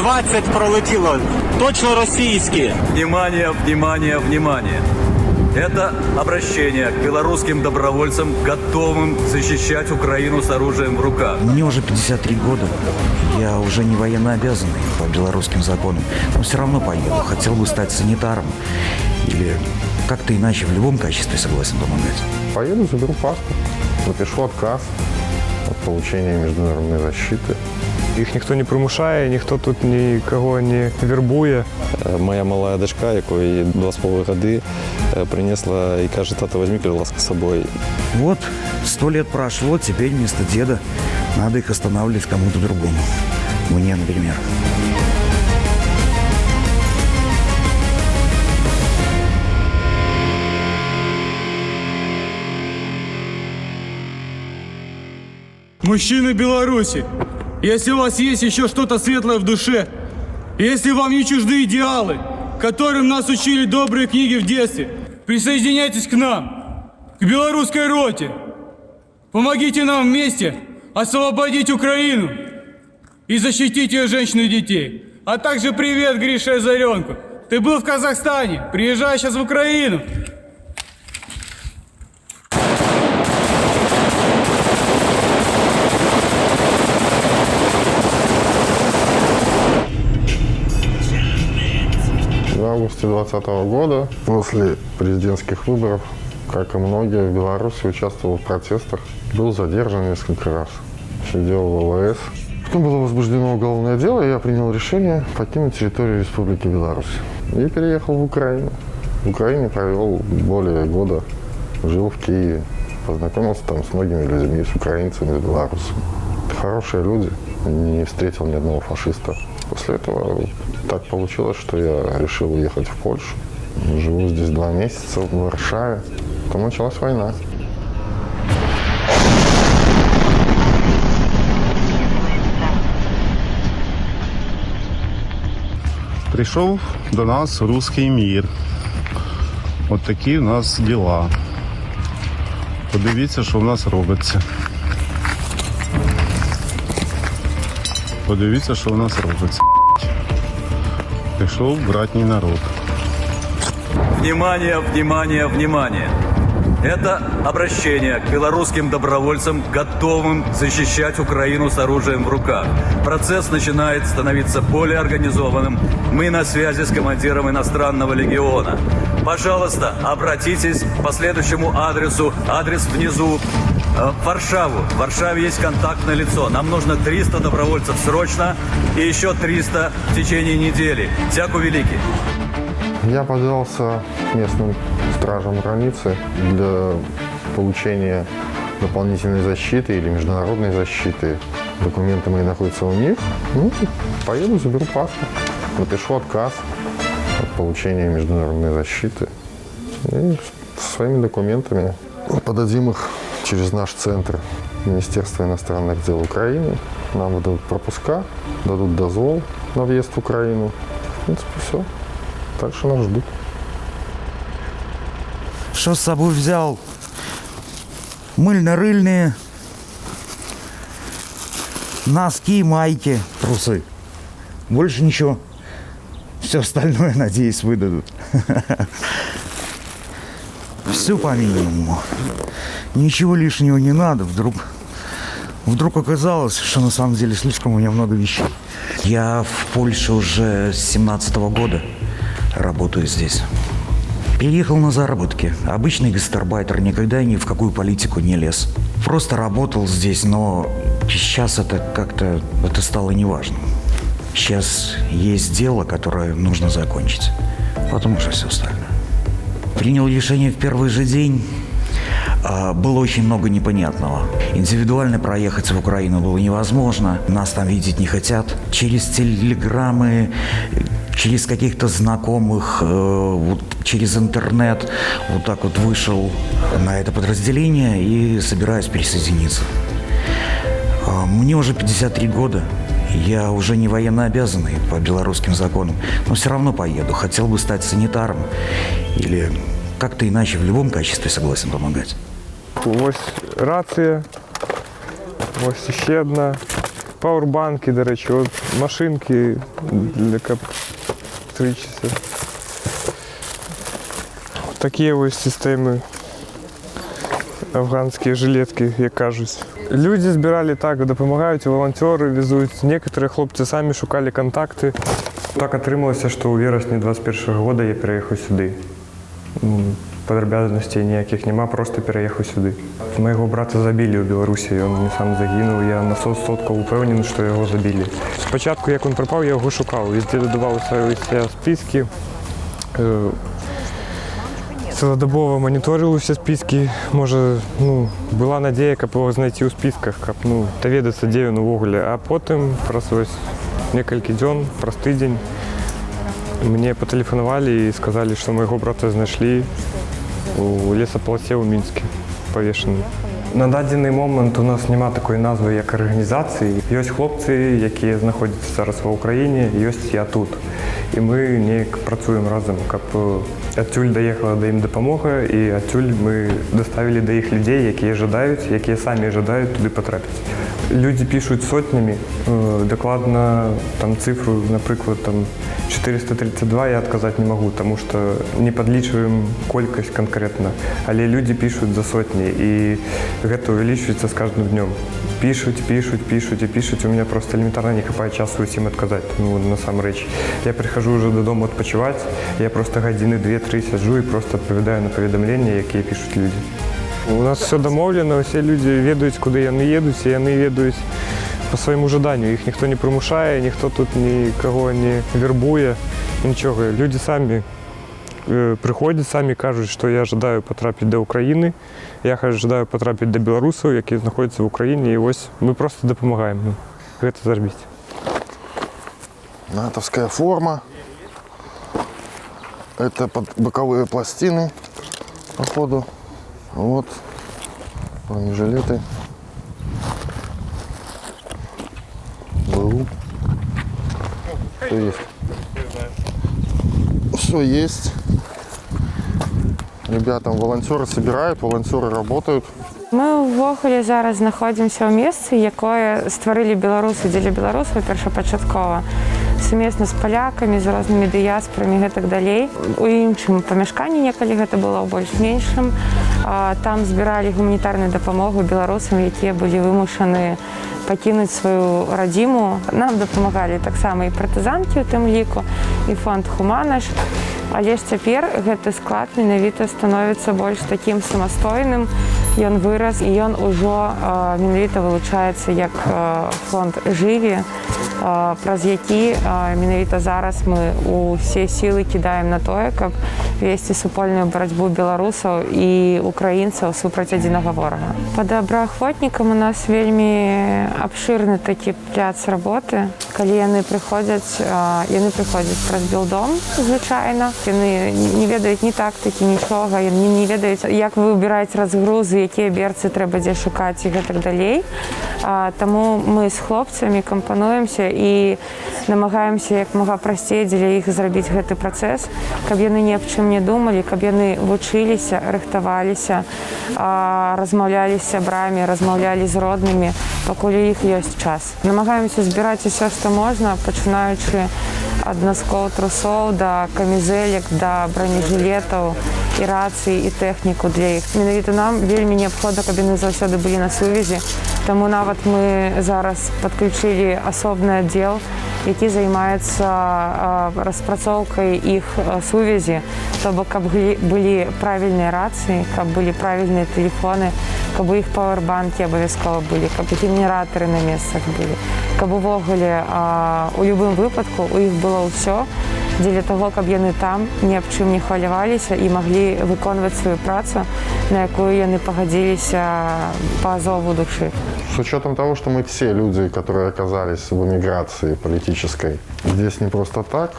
20 пролетіло. Точно російські. Внимание, внимание, внимание. Это обращение к белорусским добровольцам, готовым защищать Украину с оружием в руках. Мне уже 53 года. Я уже не военнообязанный по белорусским законам. Но все равно поеду. Хотел бы стать санитаром. Или как-то иначе в любом качестве согласен помогать. Поеду, заберу паспорт, напишу отказ от получения международной защиты. Їх ніхто не примушає, ніхто тут нікого не вербує. Моя малая дочка, якої 2,5 роки, принесла и каже: тата, возьми, пожалуйста, с собой. Вот, 100 лет прошло, теперь вместо деда надо их останавливать кому-то другому. Мне, например. Мужчины Беларуси, если у вас есть еще что-то светлое в душе, если вам не чужды идеалы, которым нас учили добрые книги в детстве, присоединяйтесь к нам, к белорусской роте. Помогите нам вместе освободить Украину и защитить ее женщин и детей. А также привет, Гриша Озаренко. Ты был в Казахстане, приезжай сейчас в Украину. В августе 2020 года, после президентских выборов, как и многие в Беларуси, участвовал в протестах. Был задержан несколько раз. Сидел в ВВС. Потом было возбуждено уголовное дело, и я принял решение покинуть территорию Республики Беларусь. И переехал в Украину. В Украине провел более года. Жил в Киеве. Познакомился там с многими людьми, с украинцами, с белорусами. Хорошие люди. Не встретил ни одного фашиста. После этого так получилось, что я решил уехать в Польшу. Живу здесь 2 месяца, в Варшаве. Потом началась война. Прийшов до нас руський мір. От такі в нас діла. Подивіться, що в нас робиться. Подивіться, що в нас робиться. Прийшов братній народ. Внимание, внимание, внимание. Это обращение к белорусским добровольцам, готовым защищать Украину с оружием в руках. Процесс начинает становиться более организованным. Мы на связи с командиром иностранного легиона. Пожалуйста, обратитесь по следующему адресу. Адрес внизу. В Варшаву. В Варшаве есть контактное лицо. Нам нужно 300 добровольцев срочно и еще 300 в течение недели. Дяку великий. Я подался к местным стражам границы для получения дополнительной защиты или международной защиты. Документы мои находятся у них. Ну, поеду, заберу паспорт, напишу отказ от получения международной защиты. И со своими документами подадим их через наш центр Министерства иностранных дел Украины. Нам выдадут пропуска, дадут дозвол на въезд в Украину. В принципе, все. Так что нас ждут. Что с собой взял? Мыльно-рыльные, носки, майки, трусы. Больше ничего. Все остальное, надеюсь, выдадут. Все по минимуму. Ничего лишнего не надо. Вдруг оказалось, что на самом деле слишком у меня много вещей. Я в Польше уже с 17-го года. Работаю здесь. Приехал на заработки. Обычный гастарбайтер, никогда ни в какую политику не лез. Просто работал здесь, но сейчас это стало неважным. Сейчас есть дело, которое нужно закончить. Потом уже все остальное. Принял решение в первый же день. Было очень много непонятного. Индивидуально проехать в Украину было невозможно. Нас там видеть не хотят. Через телеграммы, через каких-то знакомых, через интернет вот так вот вышел на это подразделение и собираюсь присоединиться. Мне уже 53 года. Я уже не военнообязанный по белорусским законам, но все равно поеду. Хотел бы стать санитаром или как-то иначе в любом качестве согласен помогать. Ось рація, ось ще одна. Пауербанки, до речі, от машинки для електричества. Такі ось системи, афганські жилетки, як кажуть. Люди збирали так, допомагають, волонтери везуть. Некоторі хлопці самі шукали контакти. Так отрималося, що у вересні 21-го року я переїхав сюди. Подробязностей ніяких нема, просто переїхав сюди. Моєго брата забили у Білорусі, він не сам загинув. Я на 100% упевнений, що його забили. Спочатку, як він пропав, я його шукав. Везде додавалися списки. Цілодобово моніторили всі списки. Може, була надія, як його знайти у списках, як довідатися, де він увогуле. А потім, просто ось кілька днів, простий день, мені потелефонували і сказали, що моєго брата знайшли у лісополосі у Мінську, повішений. На даний момент у нас немає такої назви, як організації. Є хлопці, які знаходяться зараз в Україні, є я тут. І ми працюємо разом, щоб відтуль доїхала до їм допомога, і відтуль ми доставили до їх людей, які жадають, які самі жадають туди потрапити. Люди пишуть сотнями, докладно цифру, наприклад, 432 я відказати не можу, тому що не підлічуємо кількість конкретно, але люди пишуть за сотні, і це увеличується з кожним днем. Пишуть. У мене просто елементарно не вистачає часу усім відказати, насамреч. Я приходжу вже додому відпочивати, я просто години 2-3 сиджу і просто відповідаю на повідомлення, які пишуть люди. У нас все домовлено, всі люди ведають, куди вони їдуть, і вони ведуть по своєму жаданню. Їх ніхто не примушає, ніхто тут нікого не вербує, нічого. Люди самі приходять, самі кажуть, що я жадаю потрапити до України, я жадаю потрапити до білорусів, які знаходяться в Україні, і ось ми просто допомагаємо це зробити. Натовская форма. Это боковые пластины, походу. Вот бронежилеты. БУ. Все есть. Все есть. Ребятам волонтеры собирают, волонтеры работают. Ми ввогуле зараз знаходимося у місці, яке створили білоруси для білорусів першопочатково. Сумісно з поляками, з різними діаспорами і так далі. У іншому помешканні, неколи це було більш-меншим, там збирали гуманітарну допомогу білорусам, які були вимушені покинути свою родину. Нам допомагали так само і партизанки у тим ліку, і фонд «Хуманаш». Але ж цяпер гэты склад менавіта становіцца больш такім самастойным. Ён вырас, і ён ужо менавіта вылучаецца як фонд «Жыві», праз які менавіта зараз мы усе сілы кідаем на тое, каб весці супольную барацьбу беларусаў і украінцаў супраць адзінага ворага. Па добраахвотнікам у нас вельмі абшырны такі пляц работы. Калі яны прыходзяць праз білдом, звычайна. Яны не ведаюць ні тактыкі, нічога, яны не ведаюць, як выбіраць разгрузы, якія берцы трэба дзе шукаць і гэтак далей. Таму мы з хлопцамі кампануемся і намагаемся як мага прасцей дзеля іх зрабіць гэты працэс, каб яны ні аб чым не думалі, каб яны вучыліся, рыхтаваліся, размаўлялі з сябрамі, размаўлялі з роднымі, пакуль у іх ёсць час. Намагаемся збіраць усё, што можна, пачынаючы ад носкоў, трусоў да камізэлек, да бронежилетаў, і рацыі, і тэхніку для іх. Менавіта нам вельмі неабходна, каб яны заўсёды былі на сувязі. Таму нават мы зараз падключылі асобны аддзел, які займаецца распрацоўкай іх сувязі, то бок каб былі правільныя рацыі, каб былі правільныя тэлефоны, каб у іх пауэрбанкі абавязкова былі, каб генератары на месцах былі, каб увогуле у любым выпадку у іх было ўсё, дзеля таго, каб яны там ні аб чым не хваляваліся і маглі выконваць сваю працу, на якую яны пагадзіліся па зову душы. С учетом того, что мы все люди, которые оказались в эмиграции политической, здесь не просто так,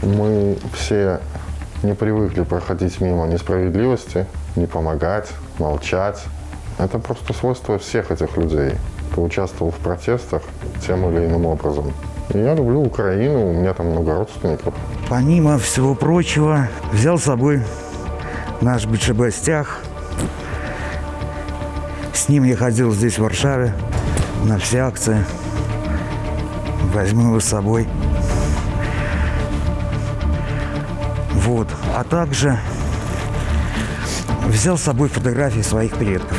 мы все не привыкли проходить мимо несправедливости, не помогать, молчать. Это просто свойство всех этих людей, кто участвовал в протестах тем или иным образом. И я люблю Украину, у меня там много родственников. Помимо всего прочего, взял с собой наш БЧБ-стяг. С ним я ходил здесь, в Варшаве, на все акции. Возьму его с собой. Вот. А также взял с собой фотографии своих предков.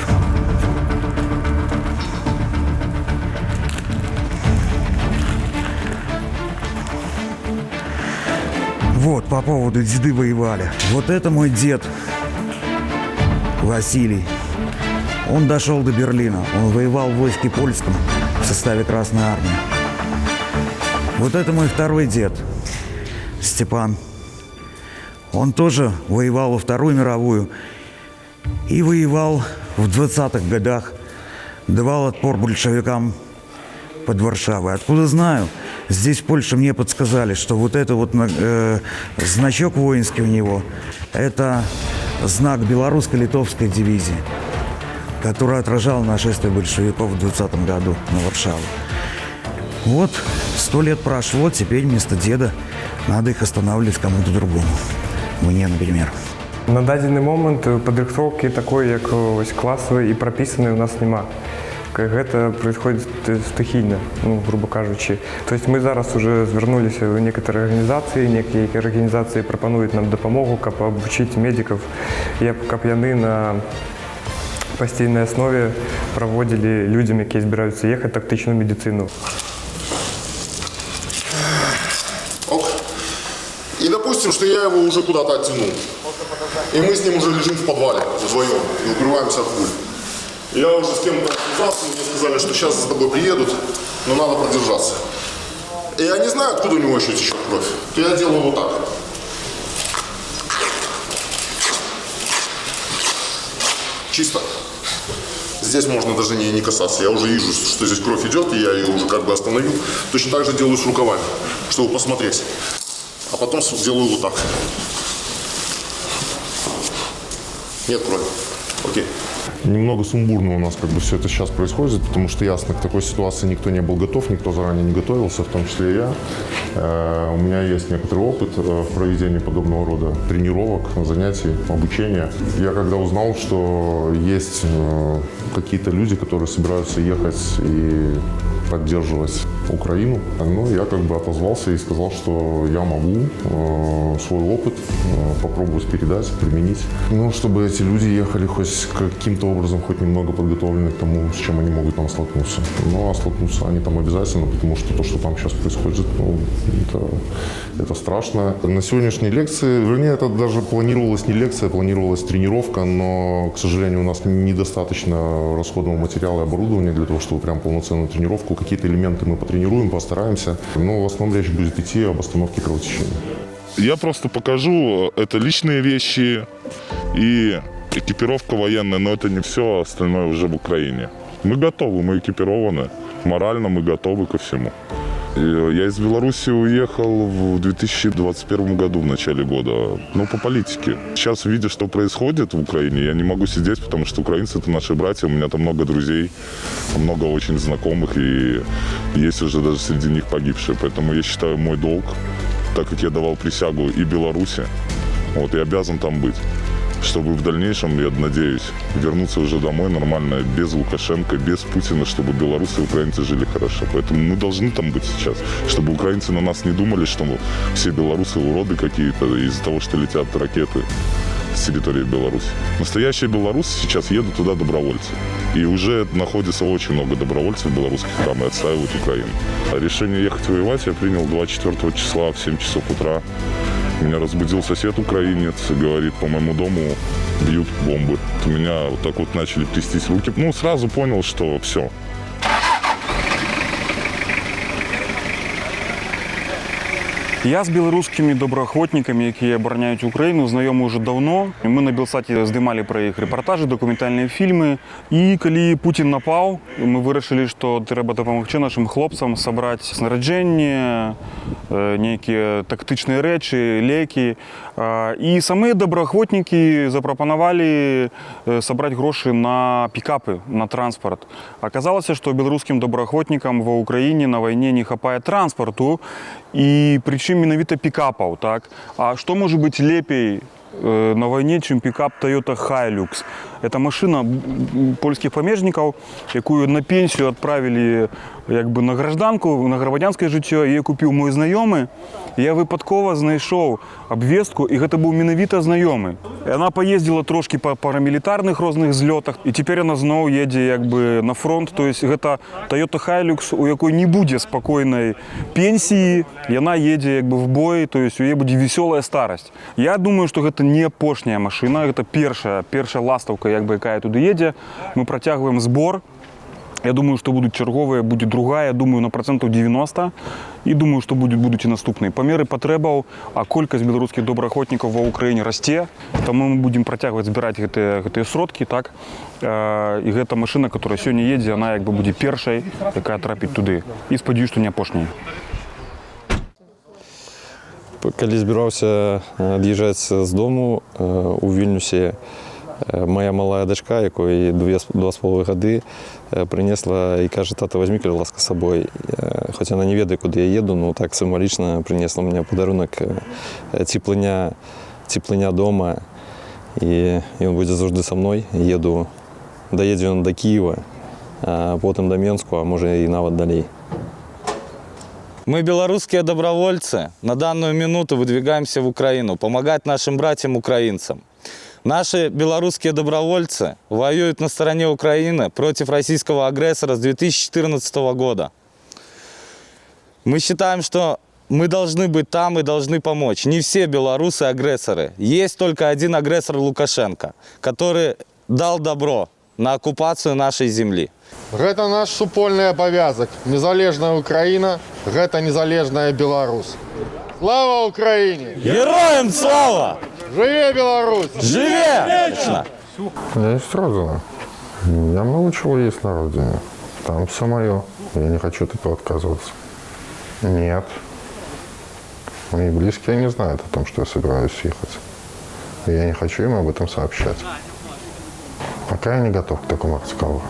Вот, по поводу деды воевали. Вот это мой дед Василий. Он дошел до Берлина. Он воевал в войске польском в составе Красной Армии. Вот это мой второй дед Степан. Он тоже воевал во Вторую мировую и воевал в 20-х годах. Давал отпор большевикам под Варшавой. Откуда знаю? Здесь, в Польше, мне подсказали, что вот это вот значок воинский у него, это знак белорусско-литовской дивизии, который отражал нашествие большевиков в 20 году на Варшаву. Вот, 100 лет прошло, теперь вместо деда надо их останавливать кому-то другому. Мне, например. На даний момент підрихтовки такої, як ось класової і прописаної, у нас нема. Гэта происходит стихійно, грубо кажучи. Тобто ми зараз вже звернулися в некоторі організації, некоторі організації пропонують нам допомогу, щоб обучити медиків, щоб вони на постійній основі проводили людям, які збираються їхати, тактичну медицину. И допустим, что я его уже куда-то оттянул. И мы с ним уже лежим в подвале вдвоем и укрываемся от пуль. Я уже с кем-то связался, мне сказали, что сейчас за тобой приедут, но надо продержаться. И я не знаю, откуда у него еще течет кровь. То я делаю вот так. Чисто. Здесь можно даже не касаться. Я уже вижу, что здесь кровь идет, и я ее уже как бы остановил. Точно так же делаю с рукавами, чтобы посмотреть. А потом делаю вот так. Нет крови. Окей. Немного сумбурно у нас как бы все это сейчас происходит, потому что ясно, к такой ситуации никто не был готов, никто заранее не готовился, в том числе и я. У меня есть некоторый опыт в проведении подобного рода тренировок, занятий, обучения. Я когда узнал, что есть какие-то люди, которые собираются ехать и поддерживать Украину, я как бы отозвался и сказал, что я могу свой опыт попробовать передать, применить. Чтобы эти люди ехали хоть каким-то образом, хоть немного подготовлены к тому, с чем они могут там столкнуться. А столкнуться они там обязательно, потому что то, что там сейчас происходит, это страшно. На сегодняшней лекции, вернее, это даже планировалась не лекция, планировалась тренировка, но, к сожалению, у нас недостаточно расходного материала и оборудования для того, чтобы прям полноценную тренировку. Какие-то элементы мы потренируем, постараемся, но в основном речь будет идти об остановке кровотечения. Я просто покажу, это личные вещи и экипировка военная, но это не все, остальное уже в Украине. Мы готовы, мы экипированы, морально мы готовы ко всему. Я из Беларуси уехал в 2021 году, в начале года, по политике. Сейчас, видя, что происходит в Украине, я не могу сидеть, потому что украинцы – это наши братья, у меня там много друзей, много очень знакомых, и есть уже даже среди них погибшие. Поэтому я считаю, мой долг, так как я давал присягу и Беларуси, я обязан там быть, чтобы в дальнейшем, я надеюсь, вернуться уже домой нормально, без Лукашенко, без Путина, чтобы белорусы и украинцы жили хорошо. Поэтому мы должны там быть сейчас, чтобы украинцы на нас не думали, что все белорусы уроды какие-то из-за того, что летят ракеты с территории Беларуси. Настоящие белорусы сейчас едут туда добровольцы. И уже находится очень много добровольцев белорусских там и отстаивают Украину. А решение ехать воевать я принял 24 числа в 7 часов утра. Меня разбудил сосед украинец, говорит, по моему дому бьют бомбы. У меня вот так вот начали трястись руки. Сразу понял, что все. Я з білоруськими доброохотниками, які обороняють Україну, знайомий вже давно. Ми на Білсаті знімали про їх репортажі, документальні фільми. І коли Путін напав, ми вирішили, що треба допомогти нашим хлопцям зібрати снарядження, які тактичні речі, ліки. І самі доброохотники запропонували зібрати гроші на пікапи, на транспорт. Оказалося, що білоруським доброохотникам в Україні на війні не вистачає транспорту, і причем менавіта пікапаў, так? А што можа быць лепей на вайне, чым пікап Toyota Hilux? Это машина польскіх памежнікаў, якую на пенсію адправілі якби на гражданку, на громадянське життя, її купив мій знайомий. Я випадково знайшов обвестку, і це був менавіта знайомий. Вона поїздила трошки по парамілітарних різних зльотах, і тепер вона знову їде якби на фронт. Тобто це Toyota Hilux, у якої не буде спокійної пенсії, і вона їде якби в бой, тобто у неї буде весела старость. Я думаю, що це не опошня машина, це перша ластовка, якби, яка туди їде. Ми протягуємо збор. Я думаю, що будуть чергові, буде друга, я думаю, на процентів 90. І думаю, що будуть і наступні. По мірі потреб, а кількість білоруських доброохотників в Україні росте, тому ми будемо протягувати, збирати ці сродки, так? І ця машина, яка сьогодні їде, вона якби буде першою, яка трапить туди. І сподіваюся, що не опошньою. Коли збирався від'їжджати з дому у Вільнюсі, моя малая дочка, якої 2,5 роки, принесла і каже: тато, візьми, будь ласка, з собою. Хоча вона не ведає, куди я їду, але так символічно принесла мені подарунок, теплиня вдома. І він буде завжди зі мною. Доїде він до Києва, а потім до Мінську, а може і навіть далі. Мы, белорусские добровольцы, на данную минуту выдвигаемся в Украину, помогать нашим братьям-украинцам. Наши белорусские добровольцы воюют на стороне Украины против российского агрессора с 2014 года. Мы считаем, что мы должны быть там и должны помочь. Не все белорусы агрессоры. Есть только один агрессор — Лукашенко, который дал добро на оккупацию нашей земли. Гэта наш супольны абавязак. Незалежная Украина, гэта незалежная Беларусь. Слава Украине! Героям слава! Живе Беларусь! Живе! Я есть родина. У меня много чего есть на родине. Там все мое. Я не хочу от этого отказываться. Нет. Мои близкие не знают о том, что я собираюсь ехать. И я не хочу им об этом сообщать. Пока я не готов к такому разговору.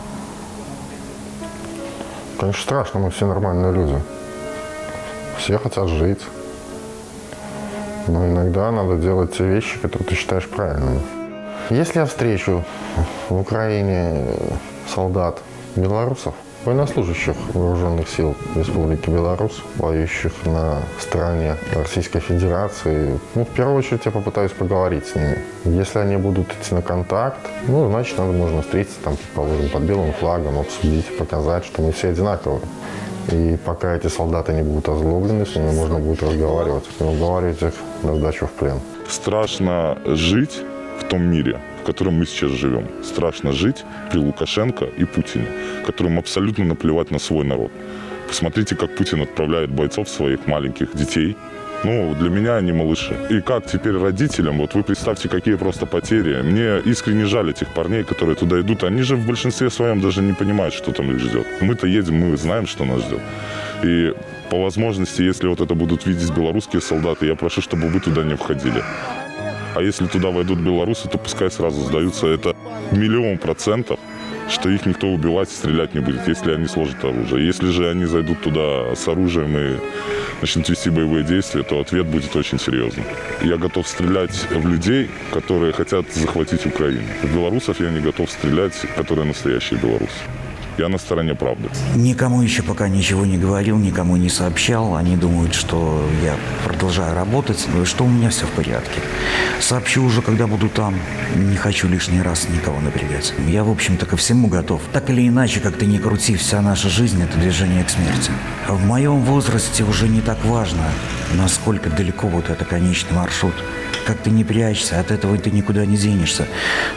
Конечно, страшно, мы все нормальные люди. Все хотят жить. Но иногда надо делать те вещи, которые ты считаешь правильными. Если я встречу в Украине солдат белорусов, военнослужащих вооруженных сил Республики Беларусь, воюющих на стороне Российской Федерации, в первую очередь я попытаюсь поговорить с ними. Если они будут идти на контакт, значит, можно встретиться, там, предположим, под белым флагом, обсудить, показать, что мы все одинаковые. И пока эти солдаты не будут озлоблены, с ними можно будет разговаривать и уговаривать их на сдачу в плен. Страшно жить в том мире, в котором мы сейчас живем. Страшно жить при Лукашенко и Путине, которым абсолютно наплевать на свой народ. Посмотрите, как Путин отправляет бойцов своих маленьких детей. Для меня они малыши. И как теперь родителям, вы представьте, какие просто потери. Мне искренне жаль этих парней, которые туда идут. Они же в большинстве своем даже не понимают, что там их ждет. Мы-то едем, мы знаем, что нас ждет. И по возможности, если это будут видеть белорусские солдаты, я прошу, чтобы вы туда не входили. А если туда войдут белорусы, то пускай сразу сдаются. Это 1,000,000%, что их никто убивать, стрелять не будет, если они сложат оружие. Если же они зайдут туда с оружием и начнут вести боевые действия, то ответ будет очень серьезным. Я готов стрелять в людей, которые хотят захватить Украину. В белорусов я не готов стрелять, которые настоящие белорусы. Я на стороне правды. Никому еще пока ничего не говорил, никому не сообщал. Они думают, что я продолжаю работать, что у меня все в порядке. Сообщу уже, когда буду там. Не хочу лишний раз никого напрягать. Я, в общем-то, ко всему готов. Так или иначе, как ты ни крути, вся наша жизнь – это движение к смерти. А в моем возрасте уже не так важно, насколько далеко это конечный маршрут. Как ты не прячься, от этого ты никуда не денешься.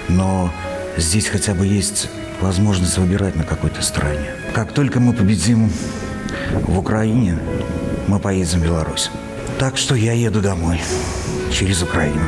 Но здесь хотя бы есть возможность выбирать на какой-то стороне. Как только мы победим в Украине, мы поедем в Беларусь. Так что я еду домой через Украину.